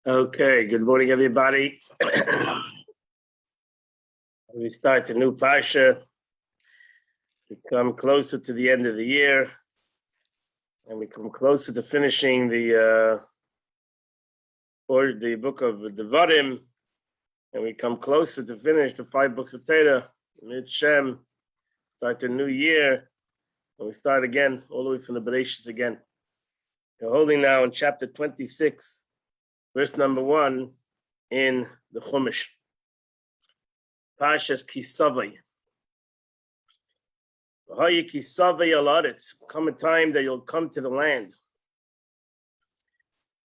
Okay, good morning, everybody. We start a new parsha. We come closer to the end of the year, and we come closer to finishing the book of Devarim, and we come closer to finish the 5 books of Torah. Mid Shem, start the new year, and we start again all the way from the Bereshis again. We're holding now in chapter 26. Verse number 1 in the Chumash. Parshas Kisavai. V'haya Kisavai alaretz. Come a time that you'll come to the land.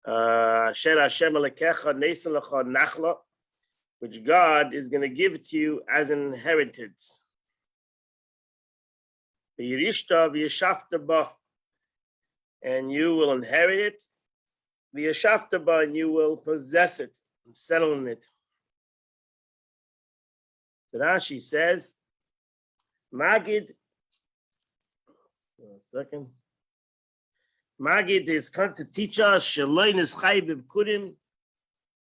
Asher Hashem alekecha nesen lecha nachla, which God is going to give to you as an inheritance. V'yirishta v'yashafta ba, and you will inherit it. V'yashavta, and you will possess it and settle in it. So Rashi says, Magid, Magid is come to teach us Shaloin is Chayib Bikurim,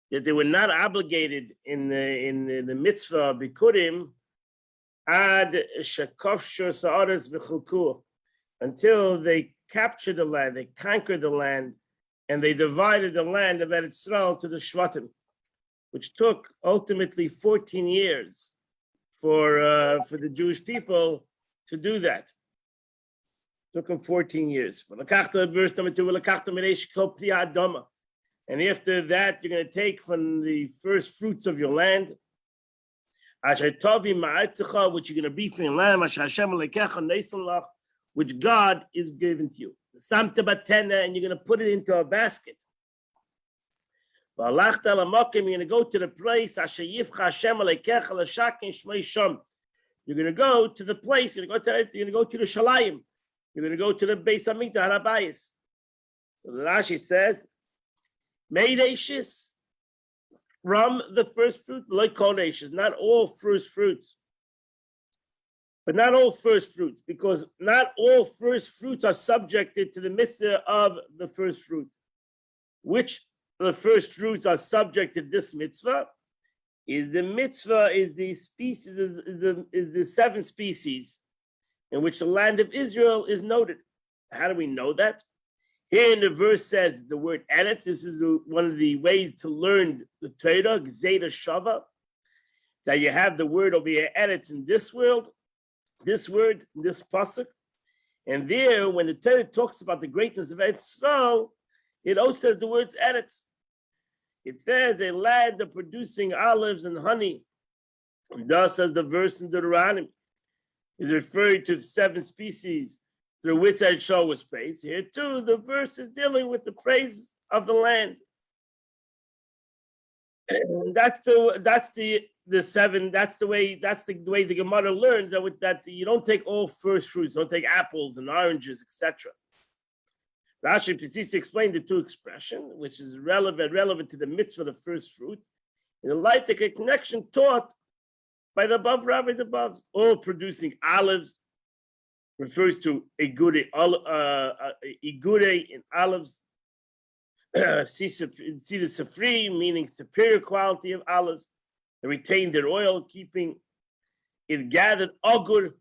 that they were not obligated in the mitzvah of Bikurim ad shakofshur sa'aretz v'chulku, until they captured the land, they conquered the land, and they divided the land of Eretz Yisrael to the Shvatim, which took ultimately 14 years for the Jewish people to do that. Took them 14 years. Verse number 2, and after that, you're going to take from the first fruits of your land, which you're going to be from your land, which God is giving to you. Samta batena, and you're going to put it into a basket. You're going to go to the place. You're going to go to the place. You're going to go to the Shalayim. You're going to go to the Beis Hamikdash Harabayis. So the Rashi says, "Meidashis from the first fruit, like kodashis, not all first fruits." But not all first fruits, because not all first fruits are subjected to the mitzvah of the first fruit. Which the first fruits are subject to this mitzvah is the species, is the 7 species in which the land of Israel is noted. How do we know that? Here in the verse says the word eretz. This is one of the ways to learn the Torah, Gzeda Shava, that you have the word over here, eretz, in this world. This word, this pasuk, and there, when the Torah talks about the greatness of Eretz Yisrael, it also says the words Eretz. It says a land of producing olives and honey. And thus, as the verse in Deuteronomy is referring to the 7 species through which I show was praised. Here too, the verse is dealing with the praise of the land. And that's the 7. That's the way the Gemara learns that you don't take all first fruits, don't take apples and oranges, etc. Rashi proceeds to explain the 2 expression, which is relevant to the mitzvah of the first fruit, in the light of the connection taught by the above rabbis above. All producing olives refers to igure in olives. Sida Safri, meaning superior quality of olives. They retained their oil, keeping it gathered agur,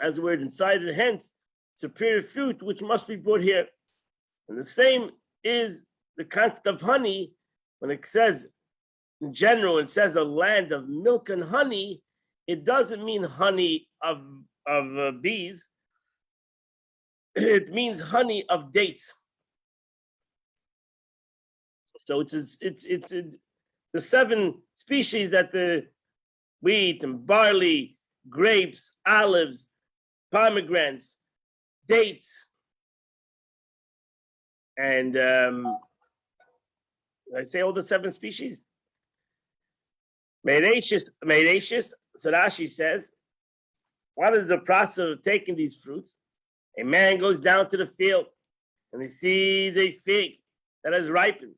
as the word inside it, hence superior fruit, which must be brought here. And the same is the concept of honey. When it says, in general, it says a land of milk and honey, it doesn't mean honey of bees. It means honey of dates. So it's the 7 species that the wheat and barley, grapes, olives, pomegranates, dates, and I say all the 7 species. Meirashis. So Rashi says, what is the process of taking these fruits? A man goes down to the field and he sees a fig that has ripened,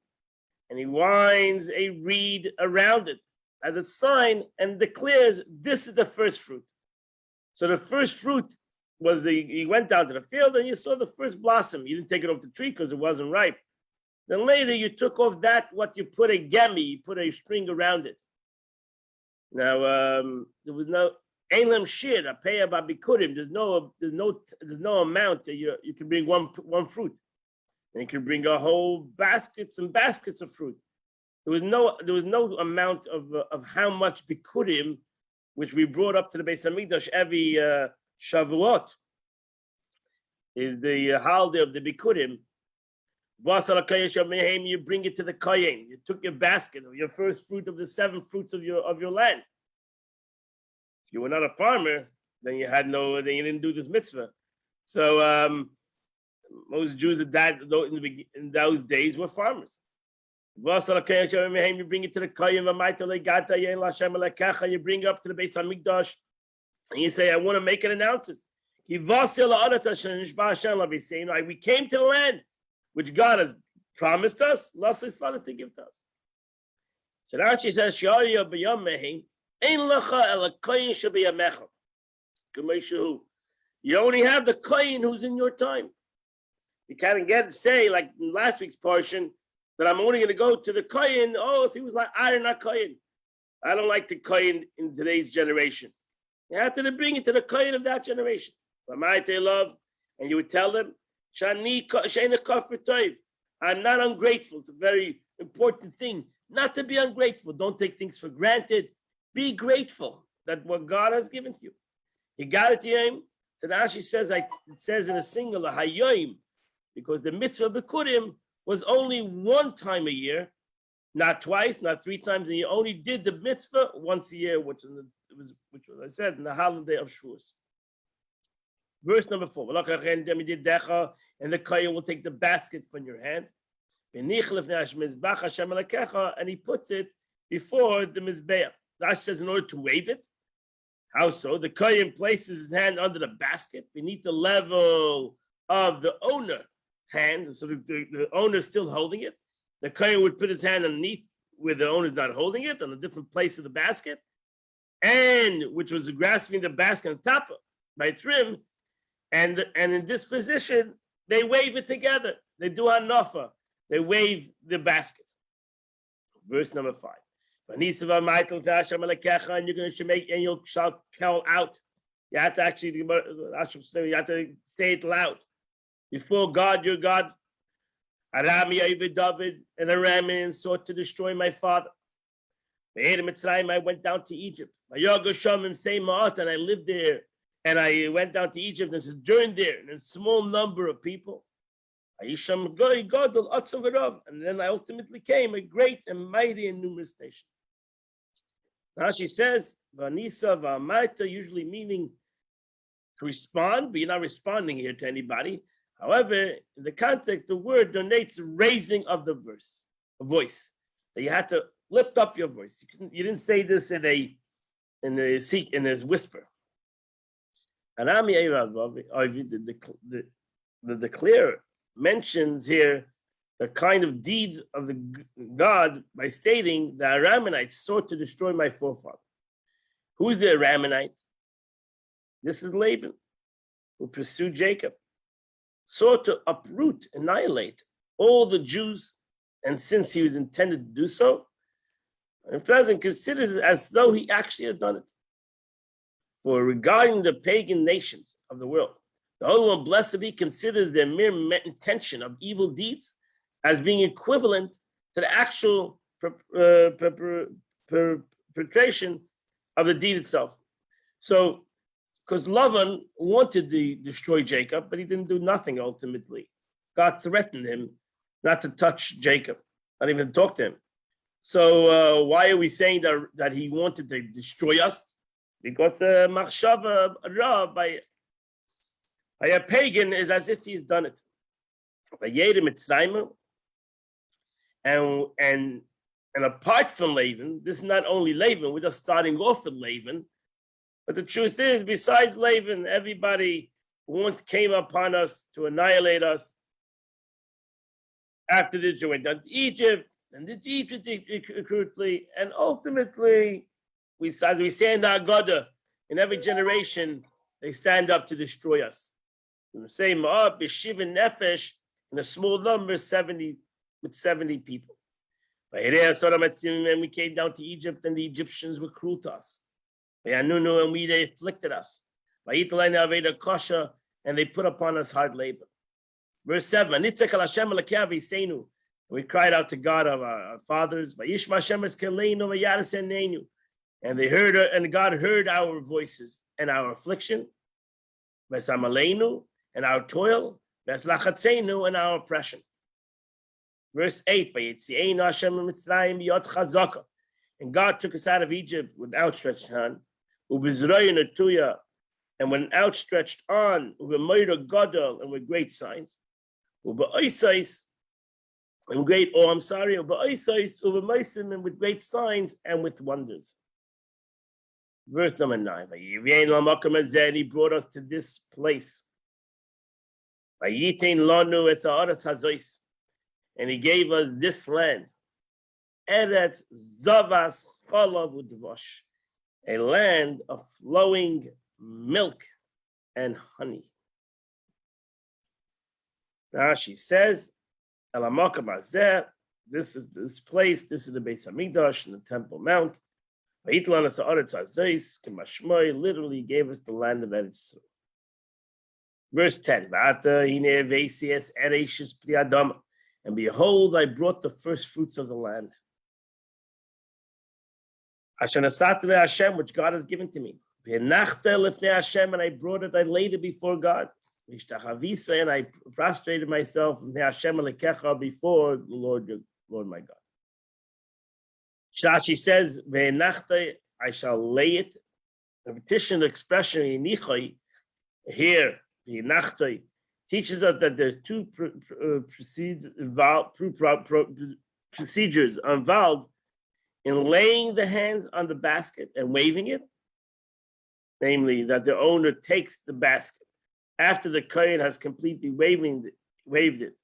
and he winds a reed around it as a sign and declares, this is the first fruit. So the first fruit was he went down to the field and you saw the first blossom. You didn't take it off the tree because it wasn't ripe. Then later you took off that, what you put a gemi, you put a string around it. Now, there was no Elam shir, a pay about bikurim. There's no amount that you can bring one fruit. And you can bring a whole baskets and baskets of fruit. There was no amount of how much bikurim, which we brought up to the Beis Hamikdash every Shavuot, is the holiday of the bikurim. You bring it to the kohen. You took your basket of your first fruit of the 7 fruits of your land. If you were not a farmer, then you didn't do this mitzvah. So most Jews in those days were farmers. You bring it to the kohen, you bring it up to the Beis Hamikdash, and you say, I want to make an announcement. We came to the land which God has promised us, to give to us. So now she says, you only have the kohen who's in your time. You can't say, like in last week's portion, that I'm only going to go to the kohen. Oh, if he was like Aaron, not kohen. I don't like the kohen in today's generation. You have to bring it to the kohen of that generation. And you would tell them, I'm not ungrateful. It's a very important thing not to be ungrateful. Don't take things for granted. Be grateful that what God has given to you. You got it, Yom. So now she says, it says in a singular, Hayoim, because the mitzvah of Bikurim was only one time a year, not twice, not 3 times, and you only did the mitzvah once a year, which was I said, in the holiday of Shavuos. Verse number 4. And the kohen will take the basket from your hand, and he puts it before the mizbeach. Rashi says in order to wave it. How so? The kohen places his hand under the basket beneath the level of the owner's hand, so the owner is still holding it. The kohen would put his hand underneath where the owner is not holding it, on a different place of the basket, and which was grasping the basket on top by its rim. And in this position, they wave it together. They do hanafa. They wave the basket. Verse number 5. And you're going to make, and you'll call out. You have to say it loud. Before God, your God, Arami David, and Arameans sought to destroy my father. I went down to Egypt. And I lived there. And I went down to Egypt and sojourned there in a small number of people. And then I ultimately came a great and mighty and numerous nation. Now she says, Vanisa Vamarta, usually meaning to respond, but you're not responding here to anybody. However, in the context, the word denotes raising of the voice. That you had to lift up your voice. You didn't say this in a whisper. The declarer mentions here the kind of deeds of the God by stating the Aramanites sought to destroy my forefather. Who is the Aramanite? This is Laban, who pursued Jacob, sought to uproot, annihilate all the Jews, and since he was intended to do so, and present considered it as though he actually had done it. For regarding the pagan nations of the world, the Holy One, blessed be, considers their mere intention of evil deeds as being equivalent to the actual perpetration of the deed itself. So, because Lavan wanted to destroy Jacob, but he didn't do nothing ultimately. God threatened him not to touch Jacob, not even talk to him. So why are we saying that he wanted to destroy us? Because the machshava ra by a pagan is as if he's done it. And apart from Laban, this is not only Laban, we're just starting off with Laban. But the truth is, besides Laban, everybody came upon us to annihilate us. After this, you went down to Egypt, and did Egypt recruitly, and ultimately, as we say in the Haggadah, in every generation, they stand up to destroy us. In the same Ma'ab, Yeshiva Nefesh, in a small number, 70 with 70 people. And we came down to Egypt, and the Egyptians were cruel to us. And they afflicted us. And they put upon us hard labor. Verse 7. We cried out to God of our fathers. And they heard, and God heard our voices and our affliction, and our toil, and our oppression. Verse 8. And God took us out of Egypt with outstretched hand, and with an outstretched arm, and with great signs, and great and with great signs and with wonders. Verse number 9. And he brought us to this place. And he gave us this land. Eretz Zavas Chalav Udvash, a land of flowing milk and honey. Now she says, this is this place, this is the Beit Hamikdash and the Temple Mount. Literally gave us the land of Eretz. Verse 10. And behold, I brought the first fruits of the land, which God has given to me. And I brought it, I laid it before God. And I prostrated myself before the Lord my God. She says, I shall lay it. The repetition expression here, teaches us that there's two procedures involved in laying the hands on the basket and waving it. Namely, that the owner takes the basket after the kohen has completely waved it.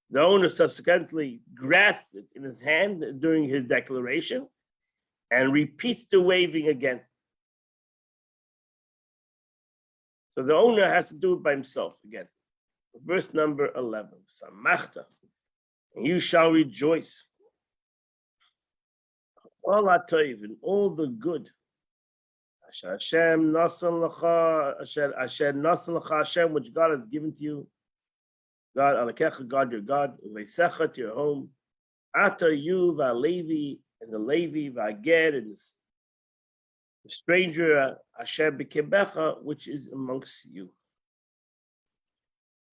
The owner subsequently grasps it in his hand during his declaration and repeats the waving again. So the owner has to do it by himself again. Verse number 11. Samachta, and you shall rejoice. All atoiv, in all the good. Hashem nasan lacha, Hashem, which God has given to you. God, Alakecha, God, your God, Uvesecha, to your home. Ata you, Valevi, and the Levi, Vaged, and the stranger, Hashem Bekebecha, which is amongst you.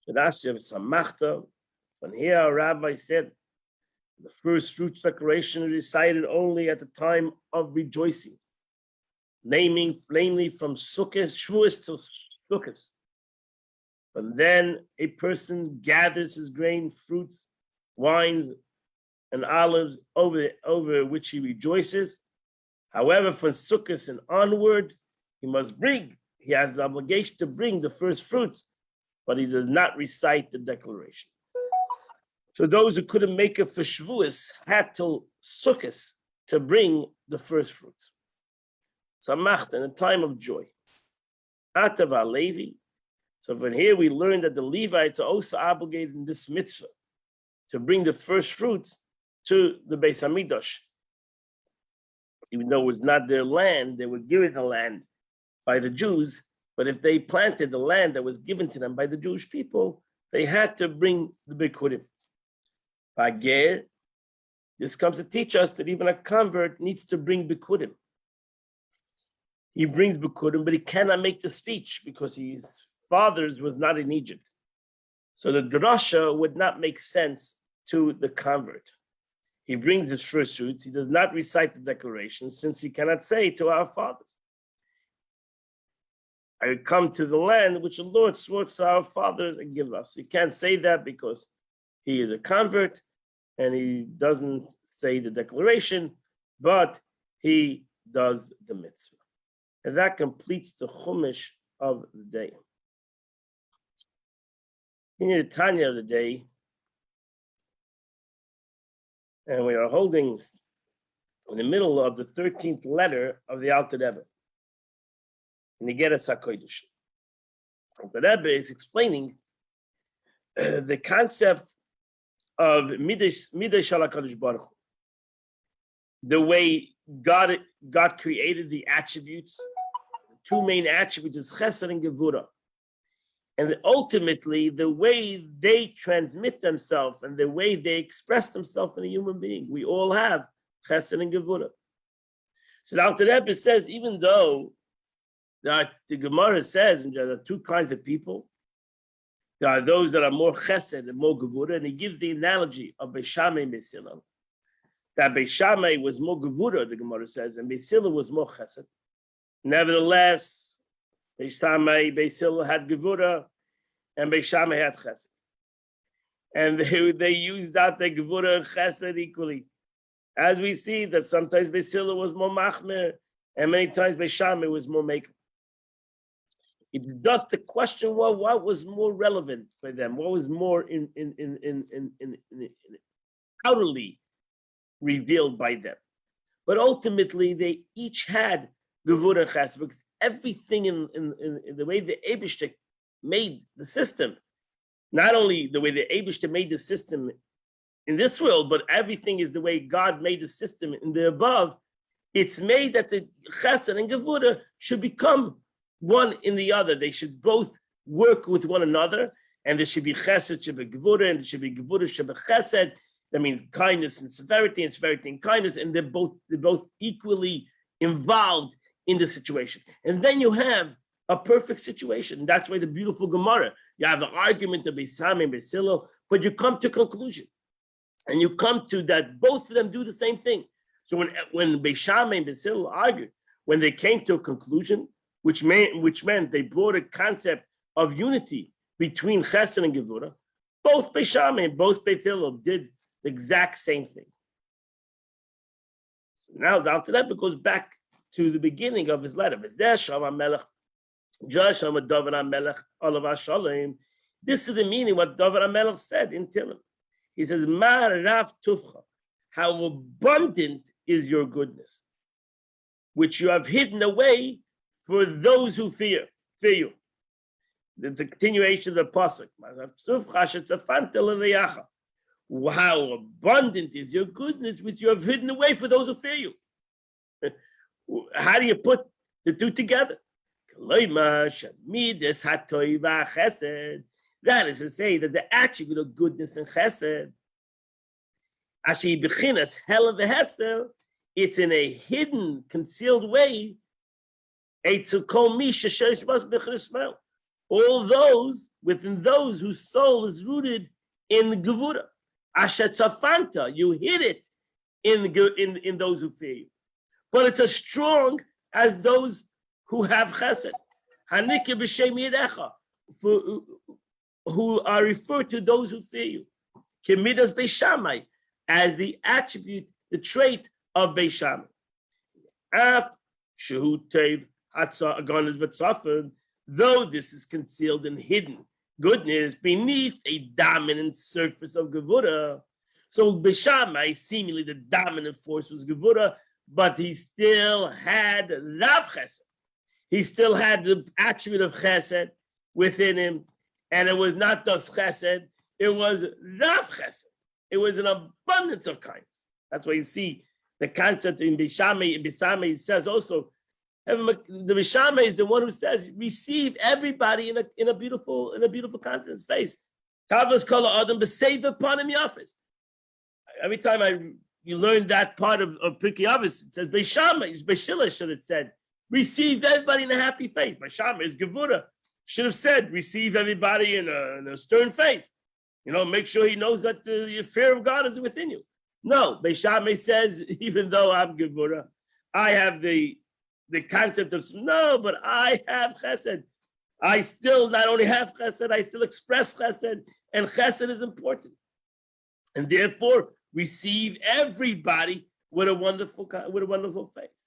So that's Samachta. From here, our rabbi said, the first fruits declaration is recited only at the time of rejoicing, namely from Sukkot, Shavuos to Sukkot. But then a person gathers his grain, fruits, wines, and olives over which he rejoices. However, from Sukkot and onward, he has the obligation to bring the first fruits, but he does not recite the declaration. So those who couldn't make it for Shavuos had till Sukkot to bring the first fruits. Samachta, in a time of joy. Atava Levi. So from here we learn that the Levites are also obligated in this mitzvah to bring the first fruits to the Beis Hamikdash. Even though it was not their land, they were given the land by the Jews. But if they planted the land that was given to them by the Jewish people, they had to bring the bikurim. Bagir, this comes to teach us that even a convert needs to bring bikurim. He brings bikurim, but he cannot make the speech because his fathers was not in Egypt. So the drasha would not make sense to the convert. He brings his first fruits. He does not recite the declaration since he cannot say to our fathers, I come to the land which the Lord swore to our fathers and give us. He can't say that because he is a convert and he doesn't say the declaration, but he does the mitzvah. And that completes the chumash of the day. In the Tanya of the day, and we are holding in the middle of the 13th letter of the Alter Rebbe, and you get a HaKodesh. The Rebbe is explaining the concept of Midesh Shalakadosh Baruch Hu. The way God created the attributes, two main attributes is Chesed and Gevura. And ultimately, the way they transmit themselves and the way they express themselves in a human being, we all have Chesed and Gevura. So the Alter Rebbe says, even though that the Gemara says there are two kinds of people, there are those that are more Chesed and more Gevura, and he gives the analogy of Beis Shammai and Beis Hillel. That Beis Shammai was more Gevura, the Gemara says, and Beis Hillel was more Chesed. Nevertheless, Beis Hillel had Gevura, and Beis Shammai had Chesed. And they used out the Gevura and Chesed equally. As we see that sometimes Beis Hillel was more Machmer, and many times Beis Shammai was more Maker. It's just the question, well, what was more relevant for them? What was more outwardly revealed by them? But ultimately, they each had Gevura and Chesed, because everything in the way the Eibishter made the system, not only the way the Eibishter made the system in this world, but everything is the way God made the system in the above. It's made that the Chesed and Gevura should become one in the other. They should both work with one another, and there should be Chesed should be Gevura, and there should be Gevura should be Chesed. That means kindness and severity and kindness, and they're both equally involved in the situation. And then you have a perfect situation. That's why the beautiful Gemara, you have an argument of Beis Shammai and Beis Hillel, but you come to a conclusion. And you come to that both of them do the same thing. So when Beis Shammai and Beis Hillel argued, when they came to a conclusion, which meant they brought a concept of unity between Chesed and Gevura, both Beis Shammai and both Beis Hillel did the exact same thing. So now after that, it goes back to the beginning of his letter. This is the meaning what David HaMelech said in Tehillim. He says, "Ma rav tufcha," how abundant is your goodness, which you have hidden away for those who fear you. It's a continuation of the pasuk. How abundant is your goodness, which you have hidden away for those who fear you. How do you put the two together? That is to say that the attribute of goodness and chesed, it's in a hidden, concealed way. All those within those whose soul is rooted in Gevura. You hid it in those who fear you. But it's as strong as those who have chesed. Who are referred to those who fear you. Kemidas Beis Shammai, as the attribute, the trait of Beis Shammai. Though this is concealed and hidden goodness beneath a dominant surface of Gevura. So Beis Shammai, seemingly the dominant force was Gevura, but he still had Rav Chesed. He still had the attribute of Chesed within him. And it was not just Chesed, it was Rav Chesed. It was an abundance of kindness. That's why you see the concept in Beis Shammai. In Beis Shammai, it says also, the Beis Shammai is the one who says, receive everybody in a beautiful countenance face. Kavas kala adam b'seiv upon him yafis. Every time you learn that part of Pirkei Avos, it says Beis Shammai, Beis Hillel should have said, receive everybody in a happy face. Beis Shammai is Gevura. Should have said, receive everybody in a stern face. Make sure he knows that the fear of God is within you. No, Beis Shammai says, even though I'm Gevura, I have the concept of, no, but I have chesed. I still not only have chesed, I still express chesed, and chesed is important. And therefore, receive everybody with a wonderful face.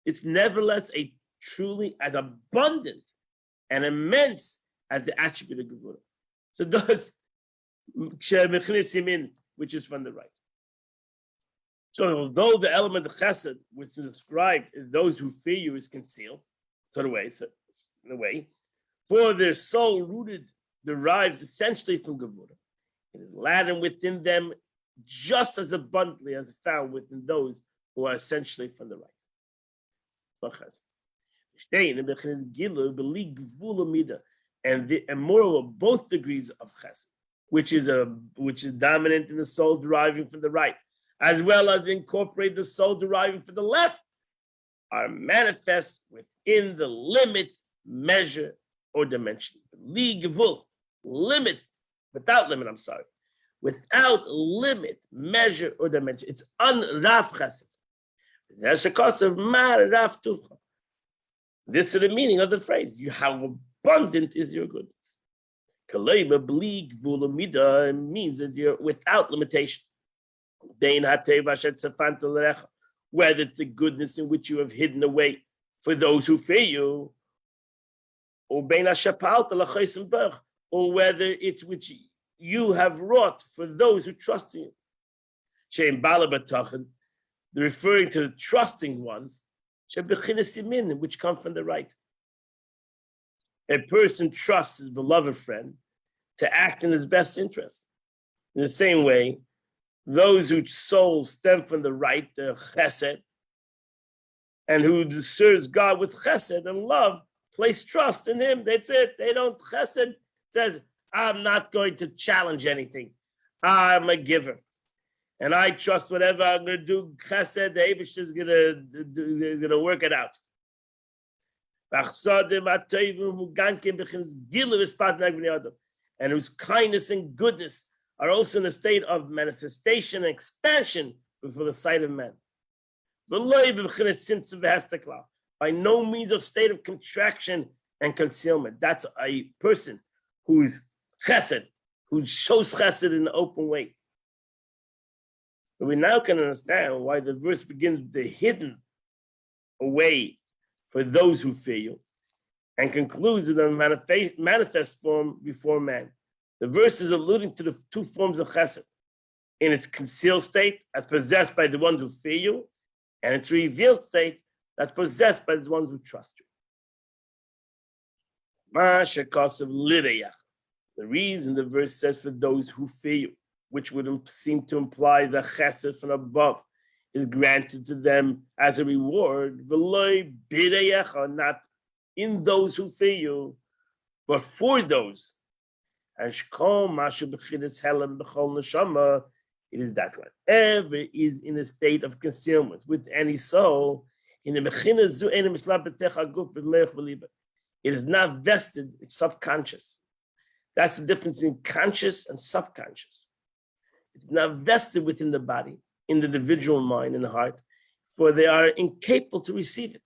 It's nevertheless a truly as abundant and immense as the attribute of Gevura. So does which is from the right. So although the element of chesed, which is described as those who fear you, is concealed, in a way, For their soul rooted derives essentially from Gevura. It is laden within them just as abundantly as found within those who are essentially from the right. And moreover, both degrees of chesed, which is dominant in the soul deriving from the right, as well as incorporate the soul deriving from the left, are manifest within the limit, measure, or dimension. Limit, without limit, without limit, measure, or dimension. It's unraf chesed. That's the cost of mar raf tufcha. This is the meaning of the phrase. How abundant is your goodness. It means that you're without limitation. Whether it's the goodness in which you have hidden away for those who fear you, or whether it's which you have wrought for those who trust in you. Referring to the trusting ones, which come from the right. A person trusts his beloved friend to act in his best interest. In the same way, those whose souls stem from the right, the chesed, and who serves God with chesed and love, place trust in him. That's it. They don't chesed says, I'm not going to challenge anything. I'm a giver. And I trust whatever I'm going to do, chesed, the Eibush is going to work it out. And whose kindness and goodness are also in a state of manifestation and expansion before the sight of men. By no means of state of contraction and concealment. That's a person who's chesed, who shows chesed in an open way. So we now can understand why the verse begins with the hidden away for those who fear you, and concludes with a manifest form before man. The verse is alluding to the two forms of chesed, in its concealed state, as possessed by the ones who fear you, and its revealed state, that's possessed by the ones who trust you. The reason the verse says for those who fear you, which would seem to imply the chesed from above is granted to them as a reward, not in those who fear you, but for those. It is that whatever is in a state of concealment with any soul, it is not vested, it's subconscious. That's the difference between conscious and subconscious. It's not vested within the body, in the individual mind and heart, for they are incapable to receive it.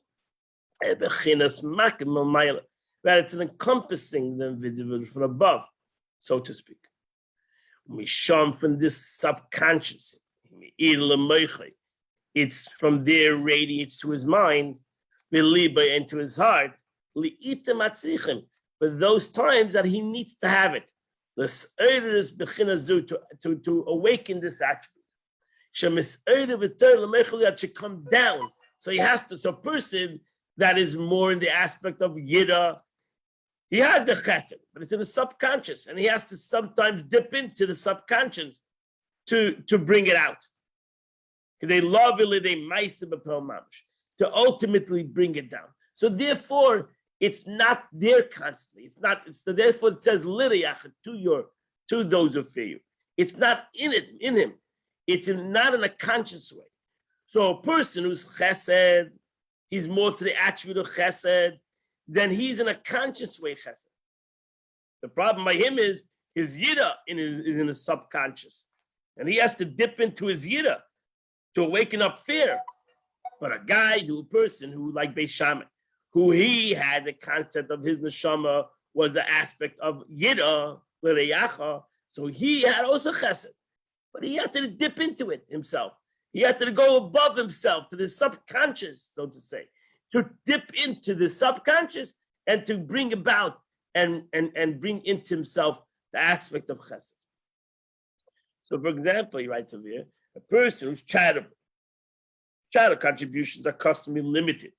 That it's an encompassing the individual from above, so to speak. We shun from this subconscious. It's from there radiates to his mind, and to his heart, for those times that he needs to have it. To awaken this attribute. That should come down. So he has to, so a person that is more in the aspect of Yira, he has the chesed, but it's in the subconscious, and he has to sometimes dip into the subconscious to bring it out. To ultimately bring it down. So therefore, it's not there constantly. Therefore it says to those who fear you. It's not in him. It's not in a conscious way. So a person who's chesed, he's more to the attribute of chesed, then he's in a conscious way chesed. The problem by him is his yira is in the subconscious. And he has to dip into his yira to awaken up fear. But a person who like Beis Shammai, who he had the concept of his neshama was the aspect of yira, so he had also chesed. But he had to dip into it himself. He had to go above himself to the subconscious, so to say, to dip into the subconscious and to bring about and bring into himself the aspect of chesed. So, for example, he writes over here, a person who's charitable. Charitable contributions are customarily limited.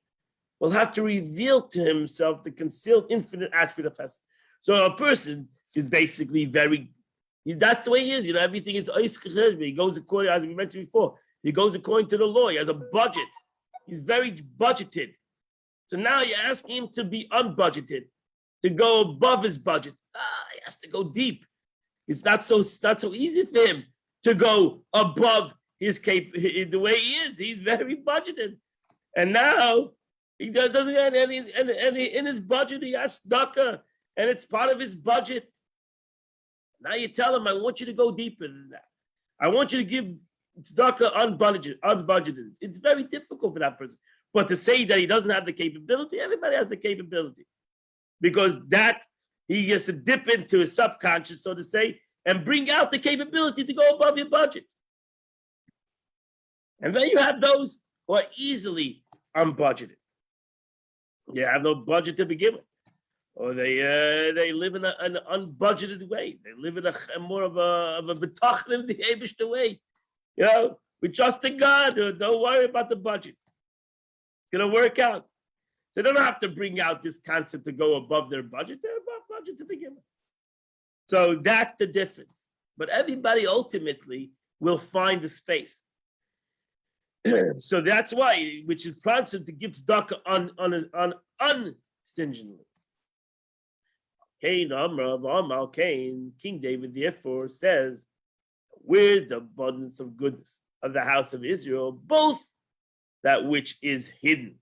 will have to reveal to himself the concealed infinite attribute of chesed. So a person is basically that's the way he is. Everything is he goes according, as we mentioned before, he goes according to the law. He has a budget. He's very budgeted. So now you're asking him to be unbudgeted, to go above his budget. He has to go deep. It's not so easy for him to go above his the way he is. He's very budgeted. And now he doesn't have any in his budget, he has tzedakah, and it's part of his budget. Now you tell him, I want you to go deeper than that. I want you to give tzedakah unbudgeted. It's very difficult for that person. But to say that he doesn't have the capability, everybody has the capability. Because that, he gets to dip into his subconscious, so to say, and bring out the capability to go above your budget. And then you have those who are easily unbudgeted. You have no budget to begin with. Or they live in an unbudgeted way. They live in a more of a betachlim the Eibishter way. We trust in God. Don't worry about the budget. It's going to work out. So they don't have to bring out this concept to go above their budget. They're above budget to begin with. So that's the difference. But everybody ultimately will find the space. So that's why, which is prompted to give tzedakah unstingently. King David therefore says, where's the abundance of goodness of the house of Israel, both that which is hidden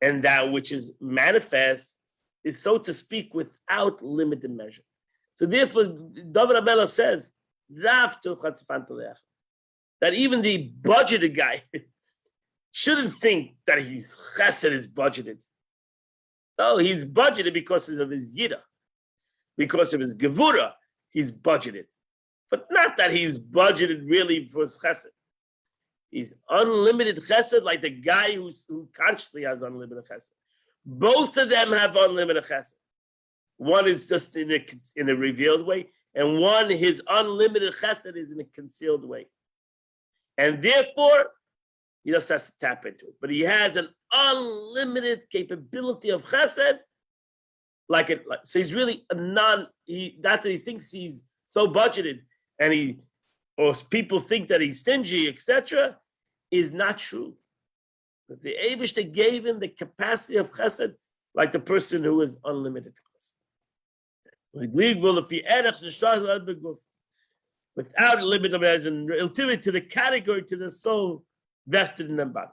and that which is manifest, is, so to speak, without limited measure. So therefore, David HaMelech says, that even the budgeted guy shouldn't think that his chesed is budgeted. No, he's budgeted because of his yida. Because of his gevura, he's budgeted. But not that he's budgeted really for his chesed. He's unlimited chesed, like the guy who consciously has unlimited chesed. Both of them have unlimited chesed. One is just in a revealed way, and one, his unlimited chesed, is in a concealed way. And therefore, he just has to tap into it. But he has an unlimited capability of chesed, so he's really not that he thinks he's so budgeted, and or people think that he's stingy, etc., is not true. But the Eibishter gave him the capacity of chesed, like the person who is unlimited chesed. Without limit of and ultimately to the category, to the soul vested in the body.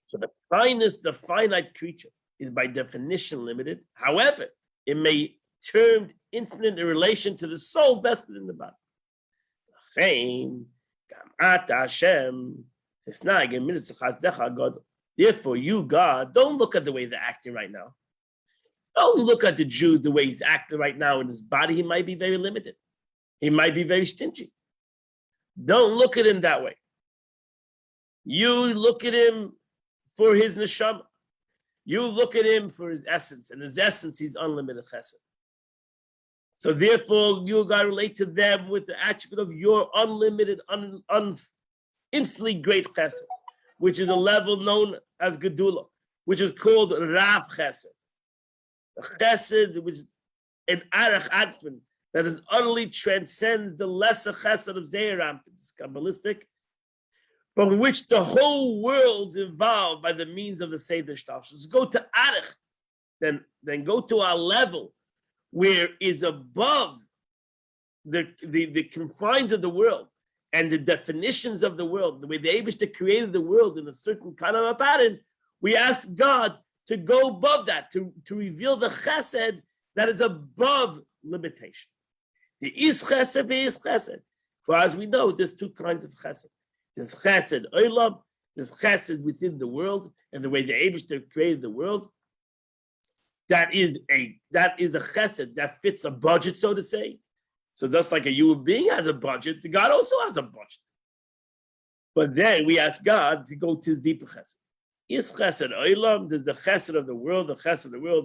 So the finite creature is by definition limited. However, it may be termed infinite in relation to the soul vested in the body. Therefore, you, God, don't look at the way they're acting right now. Don't look at the Jew the way he's acting right now in his body. He might be very limited. He might be very stingy. Don't look at him that way. You look at him for his neshama. You look at him for his essence, and his essence, he's unlimited chesed. So therefore, you got to relate to them with the attribute of your unlimited, infinitely great chesed, which is a level known as Gedula, which is called Rav Chesed. The chesed, which is an arach atman, that is utterly transcends the lesser chesed of Zeir. It's Kabbalistic, from which the whole world's involved by the means of the Seder Shtalshus. Go to Arich, then go to our level where is above the confines of the world and the definitions of the world, the way the Eibishter created the world in a certain kind of a pattern. We ask God to go above that, to reveal the chesed that is above limitation. The is chesed, the is chesed. For as we know, there's two kinds of chesed. There's chesed olam, there's chesed within the world, and the way the Eibishter created the world. That is a chesed that fits a budget, so to say. So just like a human being has a budget, God also has a budget. But then we ask God to go to his deeper chesed. Is chesed olam, there's the chesed of the world,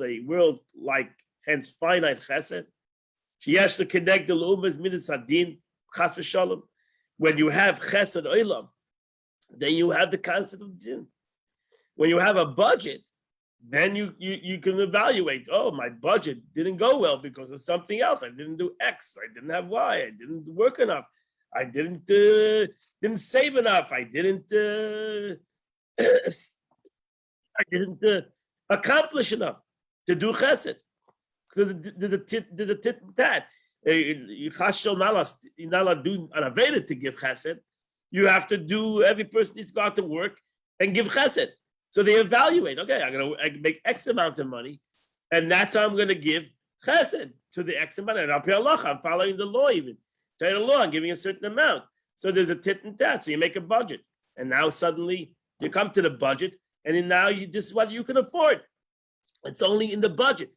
a world like, hence finite chesed. Sheyesh to connect the lumas midas hadin chas v'shalom. When you have chesed olam, then you have the concept of din. When you have a budget, then you can evaluate, oh, my budget didn't go well because of something else. I didn't do X, I didn't have Y, I didn't work enough, I didn't save enough, I didn't accomplish enough to do chesed. There's a tit and tat. You're not allowed to do an aveda to give chesed. You have to do, every person needs to go out to work and give chesed. So they evaluate, okay, I can make X amount of money, and that's how I'm going to give chesed to the X amount. And I'll pay Allah, I'm following the law even. Tell the law, I'm giving a certain amount. So there's a tit and tat. So you make a budget. And now suddenly you come to the budget, and then now this is what you can afford. It's only in the budget.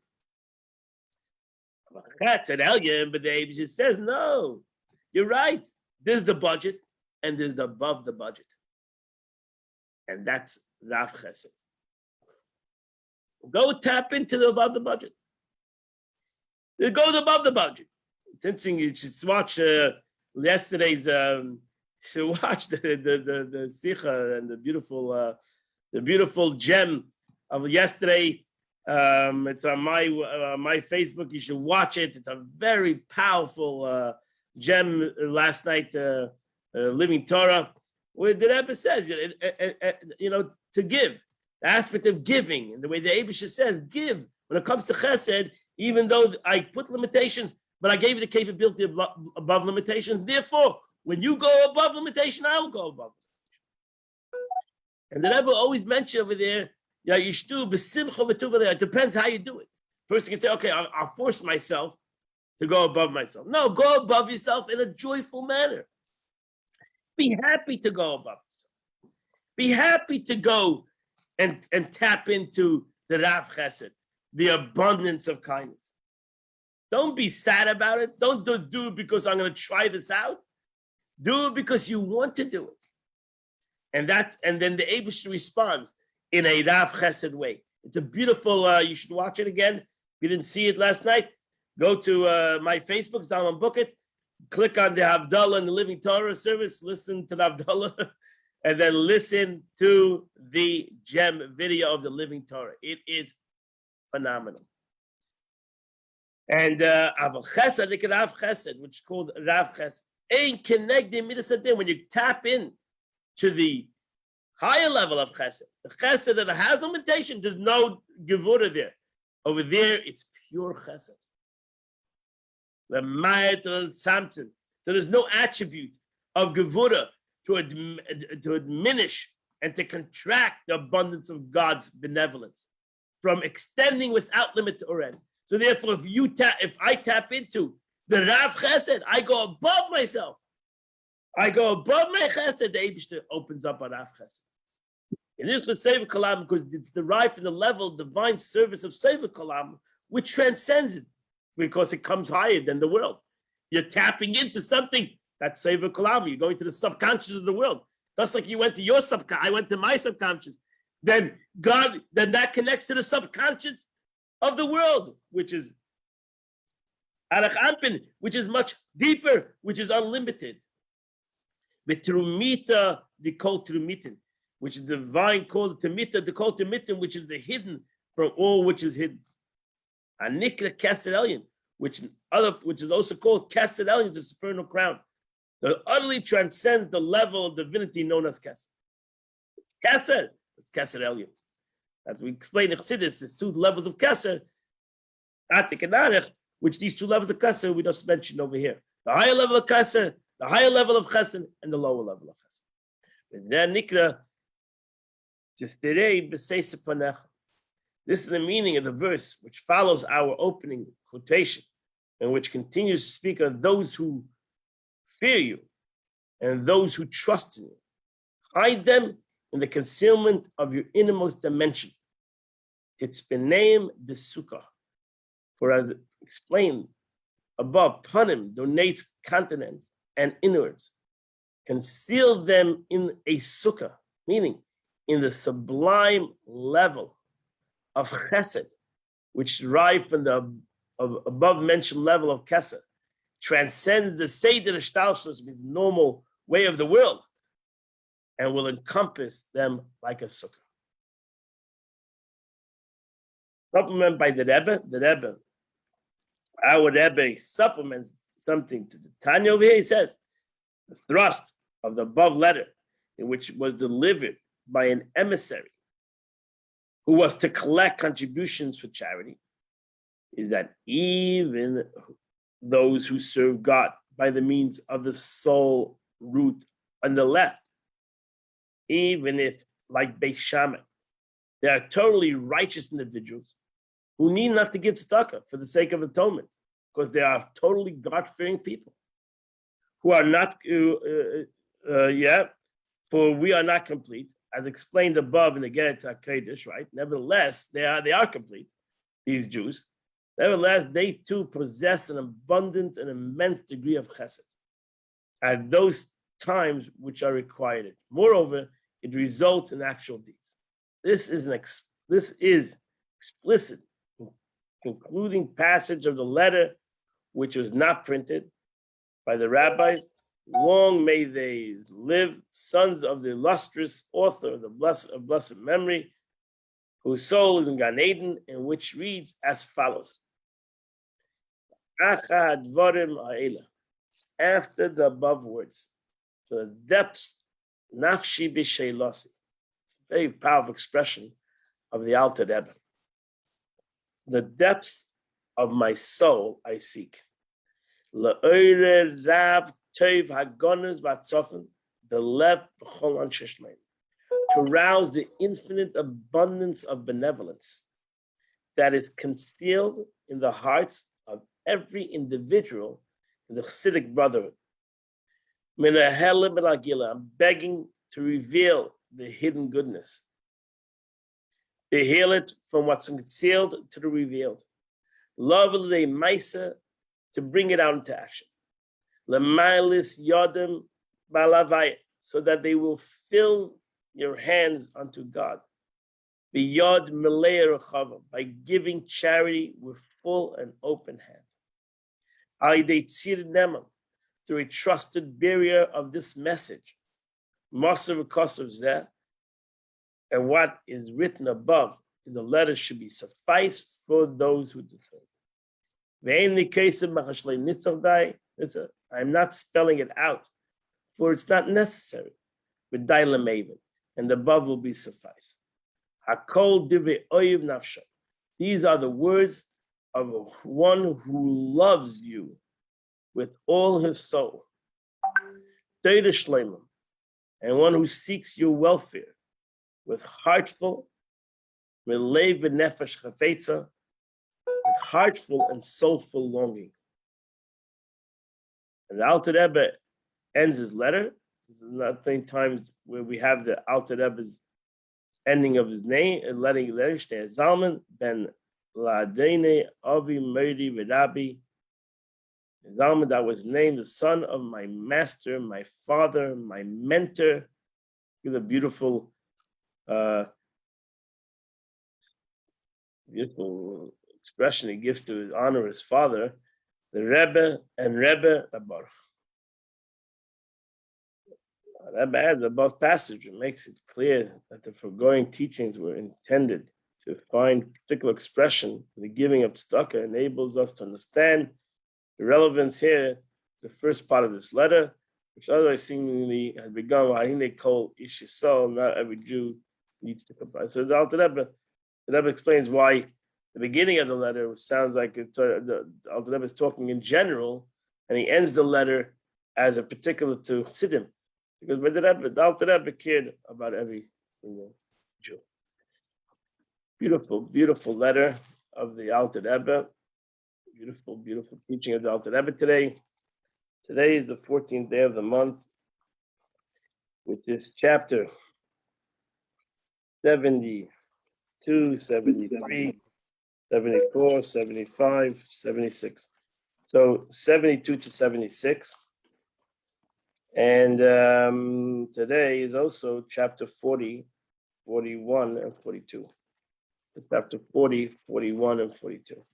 That's an alien, but the Abishah says, no, you're right. There's the budget, and there's the above the budget. And that's Rav Chesed. Go tap into the above the budget. It goes above the budget. It's interesting. You should watch yesterday's. Should watch the Sikha and the beautiful gem of yesterday. It's on my Facebook. You should watch it. It's a very powerful gem last night. Living Torah, where the Rebbe says, to give, the aspect of giving, and the way the Abishah says, give. When it comes to chesed, even though I put limitations, but I gave you the capability of above limitations. Therefore, when you go above limitation, I will go above. And the Rebbe always mentioned over there, it depends how you do it. Person can say, okay, I'll force myself to go above myself. No, go above yourself in a joyful manner. Be happy to go above yourself. Be happy to go and tap into the Rav Chesed, the abundance of kindness. Don't be sad about it. Don't do it because I'm going to try this out. Do it because you want to do it. And then the Eibush responds in a Rav Chesed way. It's a beautiful, you should watch it again. If you didn't see it last night, go to my Facebook, Zalman Bukiet, click on the Havdalah and the Living Torah service, listen to the Havdalah, and then listen to the gem video of the Living Torah. It is phenomenal. And Rav Chesed, which is called Rav Chesed, when you tap in to the higher level of Chesed, the Chesed that has limitation, there's no Gevura there. Over there, it's pure Chesed. The Mayat Tzamtzum. So there's no attribute of Gevura to diminish and to contract the abundance of God's benevolence from extending without limit or end. So therefore, if I tap into the Rav Chesed, I go above myself. I go above my Chesed. The Eibishter opens up a Rav Chesed. It is for Sefer Kalam because it's derived from the level of divine service of Sefer Kalam, which transcends it because it comes higher than the world. You're tapping into something that's Sefer Kalam. You're going to the subconscious of the world. Just like you went to your subconscious, I went to my subconscious. Then that connects to the subconscious of the world, which is Arach Anpin, which is much deeper, which is unlimited. Betrumita the kol trumitin, which is divine called Temita, the kol trumitin, which is the hidden from all which is hidden. Anikra Kesed Elyon, which is also called Kesed Elyon, the supernal crown, that utterly transcends the level of divinity known as Kesed. Kesed, it's Kesed Elyon. As we explain in Chassidus, there's two levels of Kesed, Atik and Arich, which these two levels of Kesed we just mentioned over here. The higher level of Kesed, the higher level of Chesed, and the lower level of Chesed. And then Nikra, this is the meaning of the verse which follows our opening quotation and which continues to speak of those who fear you and those who trust in you. Hide them in the concealment of your innermost dimension. Titzpeneim besukah. For as explained above, panim donates continents and inwards. Conceal them in a sukkah, meaning in the sublime level of chesed, which derive from the above mentioned level of kesed, transcends the seder shtalshlus, the normal way of the world, and will encompass them like a sukkah. supplement by the Rebbe, our Rebbe supplements something to the Tanya over here. He says the thrust of the above letter, in which was delivered by an emissary who was to collect contributions for charity, is that even those who serve God by the means of the soul root on the left, even if, like Beis Shammai, they are totally righteous individuals who need not to give tzedakah for the sake of atonement, because they are totally God-fearing people who are not, for we are not complete, as explained above in the Geret HaKodesh, right? Nevertheless, they are complete, these Jews. Nevertheless, they too possess an abundant and immense degree of chesed at those times which are required. Moreover, it results in actual deeds. This is explicit, concluding passage of the letter, which was not printed by the rabbis. Long may they live, sons of the illustrious author of blessed memory, whose soul is in Gan Eden, and which reads as follows. After the above words, to the depths, nafshi b'sheilosi. It's a very powerful expression of the Alter Rebbe. The depths of my soul I seek. Le'oire rav tov hagonas v'atzofen, the lev b'chol anshe shleim. To rouse the infinite abundance of benevolence that is concealed in the hearts of every individual in the Chassidic brotherhood. I'm begging to reveal the hidden goodness, to heal it from what's concealed to the revealed. Love the Maisa, to bring it out into action. Lemailis Yodem Balavai, so that they will fill your hands unto God. Biyod Melei Rechava, by giving charity with full and open hand. Alidei Tzir Nemam, through a trusted barrier of this message. Maser v'kosav zeh, and what is written above in the letter should be suffice for those who declare. I'm not spelling it out, for it's not necessary. With Maven, and the above will be suffice. Hakol divrei oyev nafsho. These are the words of one who loves you with all his soul. Teira shleimim, and one who seeks your welfare with heartful, melev v'nefesh chafetza, with heartful and soulful longing. And the Alter Rebbe ends his letter. This is not many times where we have the Alter Rebbe's ending of his name and letting it understand. Zalman ben Ladene Avi Meri V'Rabi. Zalman, that was named the son of my master, my father, my mentor. Give a beautiful, beautiful expression he gives to his honor his father, the Rebbe and Rebbe Baruch. Rebbe adds above passage, it makes it clear that the foregoing teachings were intended to find particular expression. The giving of tzedakah enables us to understand the relevance here, the first part of this letter, which otherwise seemingly had begun, Wahine Kol Ish Yisrael, not every Jew needs to comply. So the Rebbe explains why the beginning of the letter sounds like the Alter Rebbe is talking in general, and he ends the letter as a particular to Chassidim, because the Alter Rebbe cared about every single Jew. Beautiful, beautiful letter of the Alter Rebbe. Beautiful, beautiful teaching of the Alter Rebbe today. Today is the 14th day of the month, which is chapter 72, 73, 74, 75, 76. So 72 to 76. And today is also chapter 40, 41, and 42. Chapter 40, 41, and 42.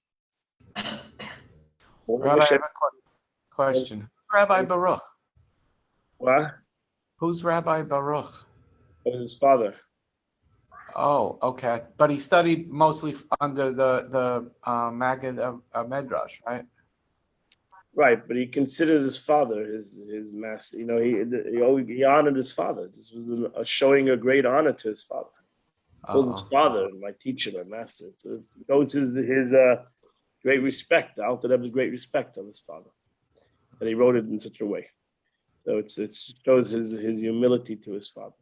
Rabbi, I have a question. Rabbi Baruch. What? Who's Rabbi Baruch? It was his father. Oh, okay. But he studied mostly under the Maggid of Medrash, right? Right, but he considered his father his master. He honored his father. This was showing a great honor to his father. Called his Uh-oh. father, my teacher, my master. So it shows his great respect. Alter Rebbe's great respect of his father, and he wrote it in such a way. So it shows his humility to his father.